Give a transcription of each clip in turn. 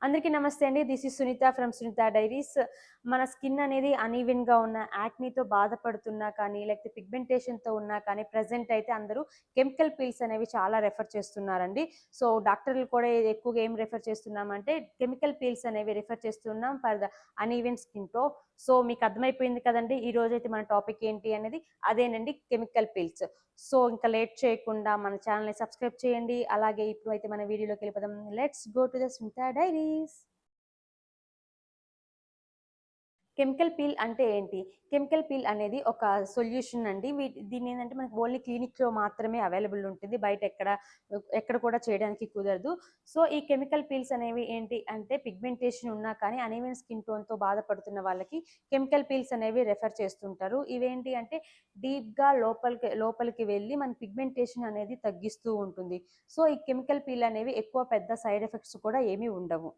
అందరికీ నమస్తే అండి. This is Sunitha from Sunitha diaries. మన స్కిన్ అనేది అన్‌ఈవెన్‌గా ఉన్న యాక్నీతో బాధపడుతున్నా కానీ, లేకపోతే పిగ్మెంటేషన్‌తో ఉన్నా కానీ, ప్రెజెంట్ అయితే అందరూ కెమికల్ పీల్స్ అనేవి చాలా రెఫర్ చేస్తున్నారండి. సో, డాక్టర్లు కూడా ఎక్కువగా ఏం రెఫర్ చేస్తున్నామంటే, కెమికల్ పీల్స్ అనేవి రెఫర్ చేస్తున్నాం ఫర్ ద అన్‌ఈవెన్ స్కిన్‌తో. సో, మీకు అర్థమైపోయింది కదండీ! ఈ రోజైతే మన టాపిక్ ఏంటి అనేది. అదేనండి కెమికల్ పీల్స్. సో, ఇంకా లేట్ చేయకుండా మన ఛానల్‌ని సబ్స్క్రైబ్ చేయండి. అలాగే ఇప్పుడైతే మన వీడియోలోకి వెళ్ళిపోదాం. Let's go to the Sunitha diaries. Chemical peel అంటే ఏంటి? కెమికల్ పీల్ అనేది ఒక సొల్యూషన్ అండి. దీన్నేంటంటే మనకు ఓన్లీ క్లినిక్‌లో మాత్రమే అవైలబుల్ ఉంటుంది. బయట ఎక్కడ కూడా చేయడానికి కుదరదు. సో, ఈ కెమికల్ పీల్స్ అనేవి ఏంటి అంటే పిగ్మెంటేషన్ ఉన్నా కానీ అన్‌ఈవెన్ స్కిన్ టోన్‌తో బాధపడుతున్న వాళ్ళకి కెమికల్ పీల్స్ అనేవి రెఫర్ చేస్తుంటారు. ఇవేంటి అంటే డీప్‌గా లోపలికి వెళ్ళి మన పిగ్మెంటేషన్ అనేది తగ్గిస్తూ ఉంటుంది. సో, ఈ కెమికల్ పీల్ అనేవి ఎక్కువ పెద్ద సైడ్ ఎఫెక్ట్స్ కూడా ఏమీ ఉండవు.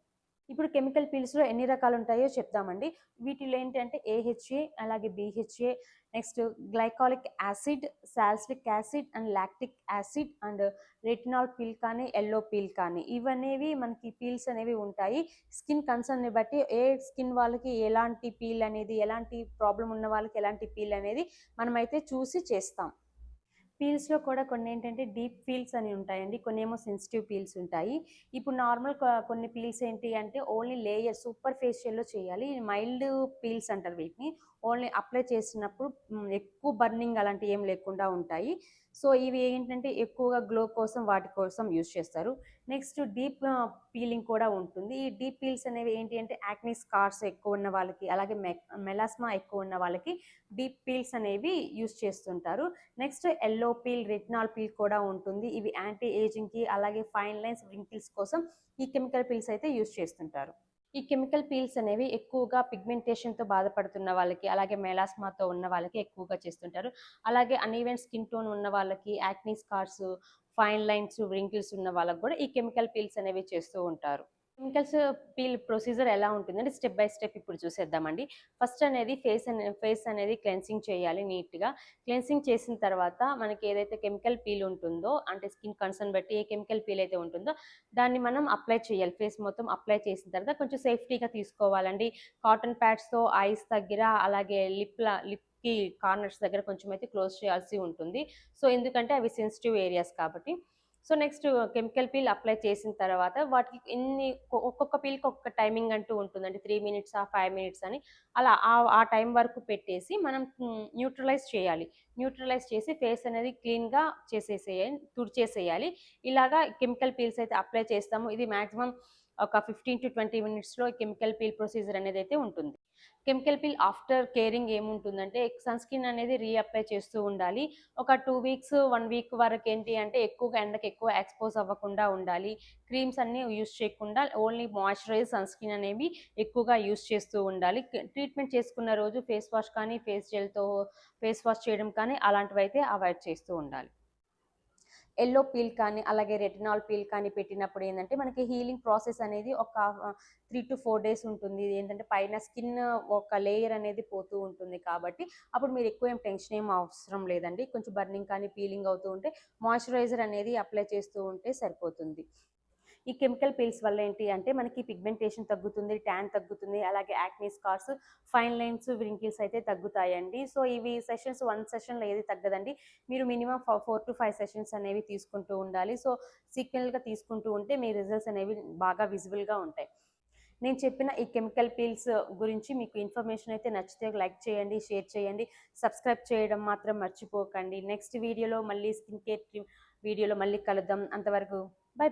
ఇప్పుడు కెమికల్ పీల్స్‌లో ఎన్ని రకాలుంటాయో చెప్దామండి. వీటిలో ఏంటంటే ఏహెచ్ఏ, అలాగే BHA, next glycolic acid, salicylic acid and lactic acid and retinol peel కానీ, యెల్లో పీల్ కానీ ఇవనేవి మనకి పీల్స్ అనేవి ఉంటాయి. స్కిన్ కన్సర్న్‌ని బట్టి ఏ స్కిన్ వాళ్ళకి ఎలాంటి పీల్ అనేది, ఎలాంటి ప్రాబ్లమ్ ఉన్న వాళ్ళకి ఎలాంటి పీల్ అనేది మనమైతే చూసి చేస్తాం. పీల్స్‌లో కూడా కొన్నేంటంటే డీప్ పీల్స్ అని ఉంటాయండి. కొన్నేమో సెన్సిటివ్ పీల్స్ ఉంటాయి. ఇప్పుడు నార్మల్ కొన్ని పీల్స్ ఏంటి అంటే ఓన్లీ లేయర్ సూపర్ఫిషియల్‌లో చేయాలి. మైల్డ్ పీల్స్ అంటారు వీటిని. ఓన్లీ అప్లై చేసినప్పుడు ఎక్కువ బర్నింగ్ అలాంటివి ఏం లేకుండా ఉంటాయి. సో, ఇవి ఏంటంటే ఎక్కువగా గ్లో కోసం వాటి కోసం యూజ్ చేస్తారు. నెక్స్ట్ డీప్ పీలింగ్ కూడా ఉంటుంది. ఈ డీప్ పీల్స్ అనేవి ఏంటి అంటే యాక్నీ స్కార్స్ ఎక్కువ ఉన్న వాళ్ళకి, అలాగే మెలాస్మా ఎక్కువ ఉన్న వాళ్ళకి డీప్ పీల్స్ అనేవి యూజ్ చేస్తుంటారు. Next yellow peel, retinol peel కూడా ఉంటుంది. ఇవి యాంటీ ఏజింగ్‌కి అలాగే ఫైన్ లైన్స్, వ్రింకిల్స్ కోసం ఈ కెమికల్ పీల్స్ అయితే యూజ్ చేస్తుంటారు. ఈ కెమికల్ పీల్స్ అనేవి ఎక్కువగా పిగ్మెంటేషన్‌తో బాధపడుతున్న వాళ్ళకి, అలాగే మెలాస్మాతో ఉన్న వాళ్ళకి ఎక్కువగా చేస్తుంటారు. అలాగే అన్‌ఈవెన్ స్కిన్ టోన్ ఉన్న వాళ్ళకి, acne scars, fine lines, wrinkles ఉన్న వాళ్ళకి కూడా ఈ కెమికల్ పీల్స్ అనేవి చేస్తూ ఉంటారు. కెమికల్స్ పీల్ ప్రొసీజర్ ఎలా ఉంటుందంటే స్టెప్ బై స్టెప్ ఇప్పుడు చూసేద్దామండి. ఫస్ట్ అనేది ఫేస్ అనేది క్లెన్సింగ్ చేయాలి నీట్‌గా. క్లెన్సింగ్ చేసిన తర్వాత మనకి ఏదైతే కెమికల్ పీల్ ఉంటుందో అంటే స్కిన్ కన్సర్న్ బట్టి ఏ కెమికల్ పీల్ అయితే ఉంటుందో దాన్ని మనం అప్లై చేయాలి. ఫేస్ మొత్తం అప్లై చేసిన తర్వాత కొంచెం సేఫ్టీగా తీసుకోవాలండి. కాటన్ ప్యాడ్స్‌తో ఐస్ దగ్గర అలాగే లిప్‌కి కార్నర్స్ దగ్గర కొంచెం అయితే క్లోజ్ చేయాల్సి ఉంటుంది. సో, ఎందుకంటే అవి సెన్సిటివ్ ఏరియాస్ కాబట్టి. So, next chemical peel apply చేసిన తర్వాత వాటికి ఒక్కొక్క పీల్‌కి ఒక్కొక్క టైమింగ్ అంటూ ఉంటుందండి. 3 మినిట్సా, 5 మినిట్స్ అని అలా ఆ టైం వరకు పెట్టేసి మనం న్యూట్రలైజ్ చేయాలి. న్యూట్రలైజ్ చేసి ఫేస్ అనేది క్లీన్‌గా తుడిచేసేయాలి. ఇలాగా కెమికల్ పీల్స్ అయితే అప్లై చేస్తాము. ఇది మాక్సిమం ఒక 15-20 మినిట్స్‌లో కెమికల్ పీల్ ప్రొసీజర్ అనేదైతే ఉంటుంది. కెమికల్ పీల్ ఆఫ్టర్ కేరింగ్ ఏముంటుందంటే సన్ స్క్రీన్ అనేది రీఅప్లై చేస్తూ ఉండాలి. ఒక 2 వీక్స్, 1 వీక్ వరకు ఏంటి అంటే ఎక్కువగా ఎండకి ఎక్కువ ఎక్స్‌పోజ్ అవ్వకుండా ఉండాలి. క్రీమ్స్ అన్నీ యూజ్ చేయకుండా ఓన్లీ మాయిశ్చరైజ్, సన్ స్క్రీన్ అనేవి ఎక్కువగా యూజ్ చేస్తూ ఉండాలి. ట్రీట్మెంట్ చేసుకున్న రోజు ఫేస్ వాష్ కానీ, ఫేస్ జెల్‌తో ఫేస్ వాష్ చేయడం కానీ అలాంటివైతే అవాయిడ్ చేస్తూ ఉండాలి. యెల్లో పీల్ కానీ, అలాగే రెటినాల్ పీల్ కానీ పెట్టినప్పుడు ఏందంటే మనకి హీలింగ్ ప్రాసెస్ అనేది ఒక 3-4 డేస్ ఉంటుంది. ఏంటంటే పైన స్కిన్ ఒక లేయర్ అనేది పోతూ ఉంటుంది కాబట్టి, అప్పుడు మీరు ఎక్కువ టెన్షన్ ఏం అవసరం లేదండి. కొంచెం బర్నింగ్ కానీ, పీలింగ్ అవుతూ ఉంటే మాయిశ్చరైజర్ అనేది అప్లై చేస్తూ ఉంటే సరిపోతుంది. ఈ కెమికల్ పీల్స్ వల్ల ఏంటి అంటే మనకి పిగ్మెంటేషన్ తగ్గుతుంది, ట్యాన్ తగ్గుతుంది, అలాగే acne scars, fine lines, wrinkles అయితే తగ్గుతాయండి. సో, ఇవి సెషన్స్ 1 సెషన్‌లో ఏది తగ్గదండి. మీరు మినిమమ్ 4-5 సెషన్స్ అనేవి తీసుకుంటూ ఉండాలి. సో, సీక్వెల్‌గా తీసుకుంటూ ఉంటే మీ రిజల్ట్స్ అనేవి బాగా విజిబుల్‌గా ఉంటాయి. నేను చెప్పిన ఈ కెమికల్ పీల్స్ గురించి మీకు ఇన్ఫర్మేషన్ అయితే నచ్చితే లైక్ చేయండి, షేర్ చేయండి, సబ్స్క్రైబ్ చేయడం మాత్రం మర్చిపోకండి. నెక్స్ట్ వీడియోలో మళ్ళీ స్కిన్ కేర్ వీడియోలో మళ్ళీ కలుద్దాం. అంతవరకు బై.